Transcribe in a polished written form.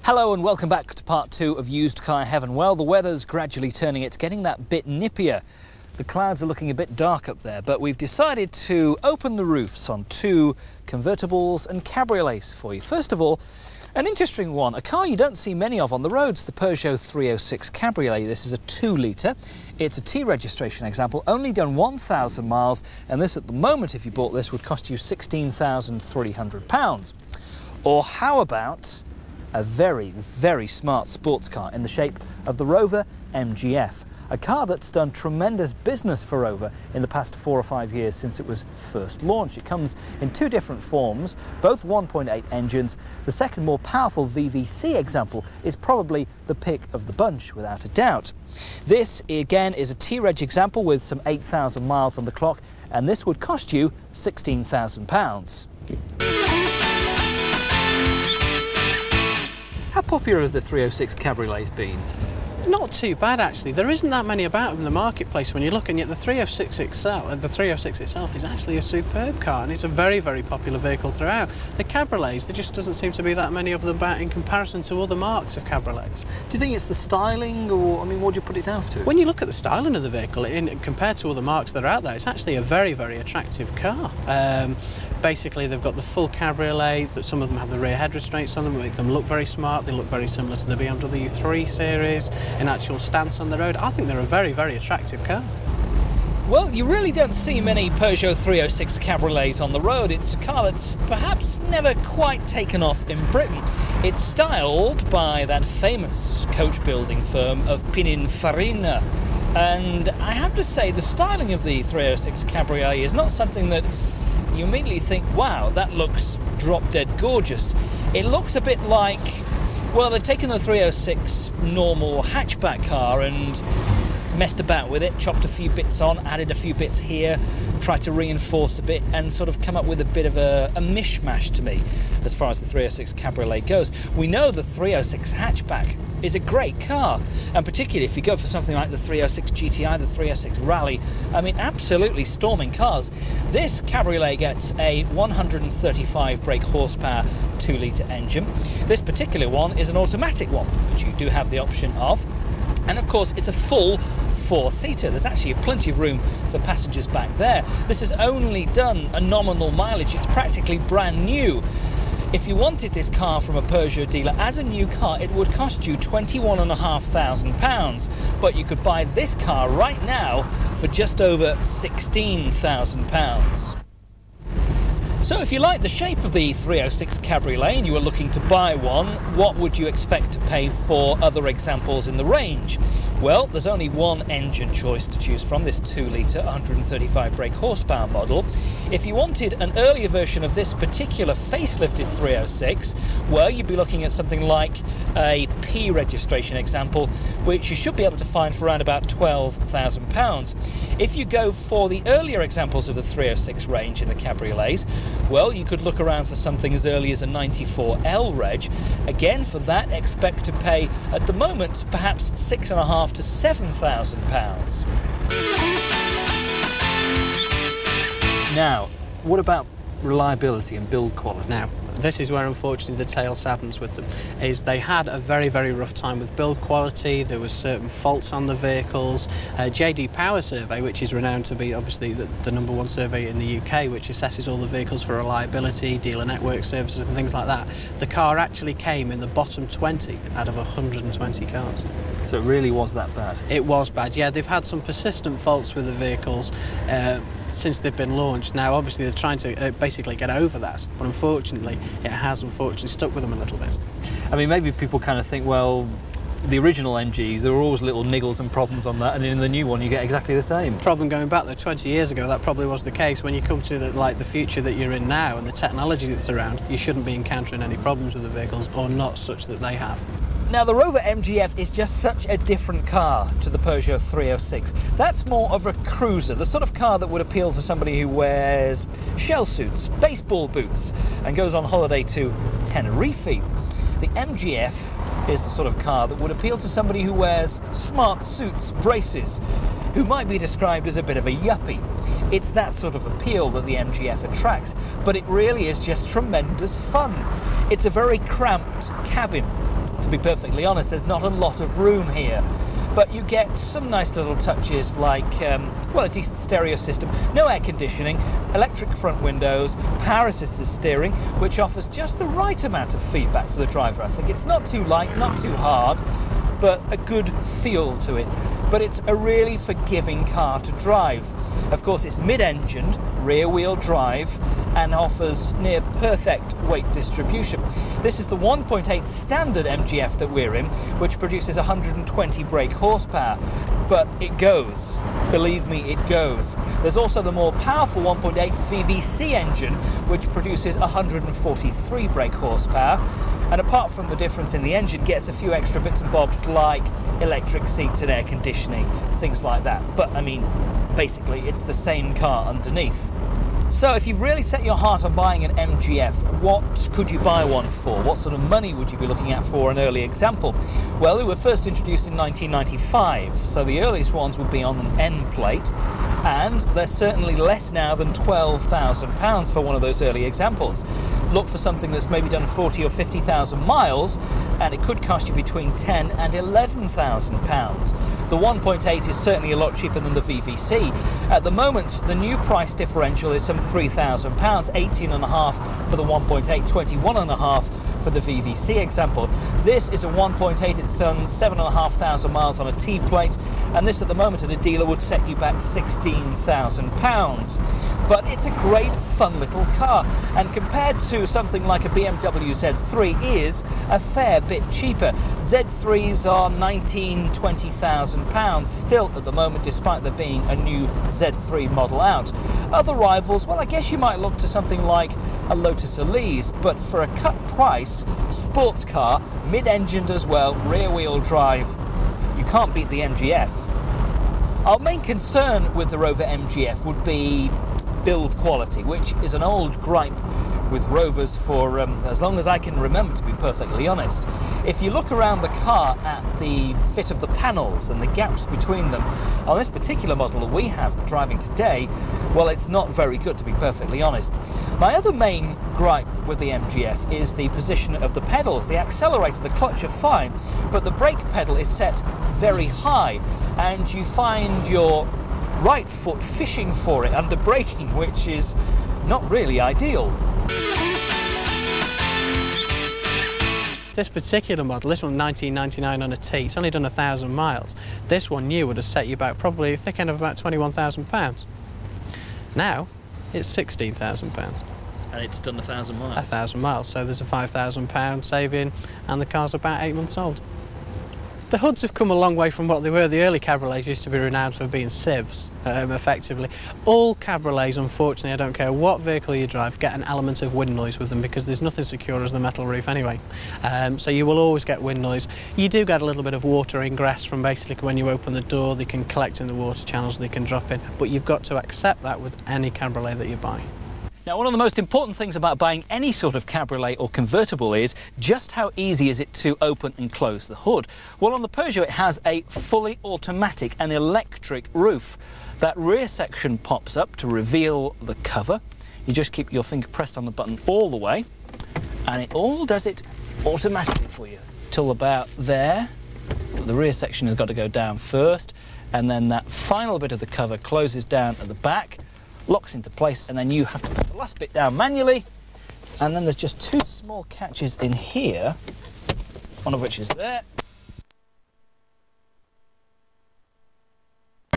Hello and welcome back to part 2 of Used Car Heaven. Well, the weather's gradually turning, it's getting that bit nippier. The clouds are looking a bit dark up there, but we've decided to open the roofs on 2 convertibles and cabriolets for you. First of all, an interesting one, a car you don't see many of on the roads, the Peugeot 306 Cabriolet. This is a 2-litre. It's a T registration example, only done 1,000 miles, and this at the moment, if you bought this, would cost you £16,300. Or how about a very, very smart sports car in the shape of the Rover MGF, a car that's done tremendous business for Rover in the past 4 or 5 years since it was first launched. It comes in 2 different forms, both 1.8 engines. The second, more powerful VVC example is probably the pick of the bunch, without a doubt. This, again, is a T-Reg example with some 8,000 miles on the clock, and this would cost you £16,000. How popular have the 306 Cabriolets been? Not too bad, actually. There isn't that many about in the marketplace when you're looking at the 306 itself is actually a superb car, and it's a very, very popular vehicle throughout. The cabriolets, there just doesn't seem to be that many of them about in comparison to other marques of cabriolets. Do you think it's the styling, or, I mean, what do you put it down to? When you look at the styling of the vehicle, compared to other marques that are out there, it's actually a very, very attractive car. Basically, they've got the full cabriolet, that some of them have the rear head restraints on them, make them look very smart. They look very similar to the BMW 3 Series. In actual stance on the road, I think they're a very, very attractive car. Well, you really don't see many Peugeot 306 Cabriolets on the road. It's a car that's perhaps never quite taken off in Britain. It's styled by that famous coach building firm of Pininfarina. And I have to say, the styling of the 306 Cabriolet is not something that you immediately think, wow, that looks drop-dead gorgeous. It looks a bit like, well, they've taken the 306 normal hatchback car and messed about with it, chopped a few bits on, added a few bits here, tried to reinforce a bit, and sort of come up with a bit of a mishmash to me as far as the 306 Cabriolet goes. We know the 306 hatchback is a great car, and particularly if you go for something like the 306 GTI, the 306 Rally, I mean, absolutely storming cars. This Cabriolet gets a 135 brake horsepower 2-litre engine. This particular one is an automatic one, which you do have the option of. And of course, it's a full 4-seater. There's actually plenty of room for passengers back there. This has only done a nominal mileage. It's practically brand new. If you wanted this car from a Peugeot dealer as a new car, it would cost you £21,500. But you could buy this car right now for just over £16,000. So if you like the shape of the 306 Cabriolet and you were looking to buy one, what would you expect to pay for other examples in the range? Well, there's only one engine choice to choose from, this 2-litre 135 brake horsepower model. If you wanted an earlier version of this particular facelifted 306, well, you'd be looking at something like a P registration example, which you should be able to find for around about £12,000. If you go for the earlier examples of the 306 range in the cabriolets, well, you could look around for something as early as a 94L reg. Again, for that, expect to pay, at the moment, perhaps £6,500 to £7,000. Now, what about reliability and build quality? Now, this is where unfortunately the tale saddens with them, is they had a very, very rough time with build quality. There were certain faults on the vehicles. JD Power Survey, which is renowned to be obviously the #1 survey in the UK, which assesses all the vehicles for reliability, dealer network services and things like that, the car actually came in the bottom 20 out of 120 cars. So it really was that bad? It was bad, yeah. They've had some persistent faults with the vehicles since they've been launched. Now, obviously, they're trying to basically get over that, but unfortunately, it has stuck with them a little bit. I mean, maybe people kind of think, well, the original MGs, there were always little niggles and problems on that, and in the new one, you get exactly the same. Problem going back there 20 years ago, that probably was the case. When you come to the future that you're in now and the technology that's around, you shouldn't be encountering any problems with the vehicles, or not such that they have. Now, the Rover MGF is just such a different car to the Peugeot 306. That's more of a cruiser, the sort of car that would appeal to somebody who wears shell suits, baseball boots, and goes on holiday to Tenerife. The MGF is the sort of car that would appeal to somebody who wears smart suits, braces, who might be described as a bit of a yuppie. It's that sort of appeal that the MGF attracts, but it really is just tremendous fun. It's a very cramped cabin. To be perfectly honest, there's not a lot of room here. But you get some nice little touches like, well, a decent stereo system, no air conditioning, electric front windows, power assisted steering, which offers just the right amount of feedback for the driver. I think it's not too light, not too hard, but a good feel to it. But it's a really forgiving car to drive. Of course, it's mid-engined, rear-wheel drive, and offers near perfect weight distribution. This is the 1.8 standard MGF that we're in, which produces 120 brake horsepower. But it goes. Believe me, it goes. There's also the more powerful 1.8 VVC engine, which produces 143 brake horsepower. And apart from the difference in the engine, gets a few extra bits and bobs like electric seats and air conditioning, things like that. But I mean, basically, it's the same car underneath. So if you've really set your heart on buying an MGF, what could you buy one for? What sort of money would you be looking at for an early example? Well, they were first introduced in 1995, so the earliest ones would be on an N plate, and they're certainly less now than £12,000 for one of those early examples. Look for something that's maybe done 40 or 50,000 miles, and it could cost you between £10,000 and £11,000. The 1.8 is certainly a lot cheaper than the VVC. At the moment, the new price differential is some £3,000, 18.5 for the 1.8, 21.5 for the VVC example. This is a 1.8, it's done 7,500 miles on a T plate, and this at the moment at a dealer would set you back £16,000. But it's a great fun little car, and compared to something like a BMW Z3 is a fair bit cheaper. Z3s are £19,000, £20,000 still at the moment, despite there being a new Z3 model out. Other rivals, well, I guess you might look to something like a Lotus Elise, but for a cut price, sports car, mid-engined as well, rear-wheel drive, you can't beat the MGF. Our main concern with the Rover MGF would be build quality, which is an old gripe with Rovers for as long as I can remember, to be perfectly honest. If you look around the car at the fit of the panels and the gaps between them, on this particular model that we have driving today, well, it's not very good, to be perfectly honest. My other main gripe with the MGF is the position of the pedals. The accelerator, the clutch are fine, but the brake pedal is set very high, and you find your right foot fishing for it under braking, which is not really ideal. This particular model, this one 1999 on a T, it's only done 1,000 miles. This one new would have set you back probably a thick end of about £21,000. Now, it's £16,000. And it's done 1,000 miles? 1,000 miles, so there's a £5,000 saving, and the car's about 8 months old. The hoods have come a long way from what they were. The early cabriolets used to be renowned for being sieves, effectively. All cabriolets, unfortunately, I don't care what vehicle you drive, get an element of wind noise with them because there's nothing secure as the metal roof anyway. So you will always get wind noise. You do get a little bit of water ingress from basically when you open the door. They can collect in the water channels, they can drop in, but you've got to accept that with any cabriolet that you buy. Now, one of the most important things about buying any sort of cabriolet or convertible is just how easy is it to open and close the hood. Well, on the Peugeot, it has a fully automatic and electric roof. That rear section pops up to reveal the cover. You just keep your finger pressed on the button all the way, and it all does it automatically for you till about there. The rear section has got to go down first, and then that final bit of the cover closes down at the back, locks into place, and then you have to put the last bit down manually. And then there's just two small catches in here, one of which is there,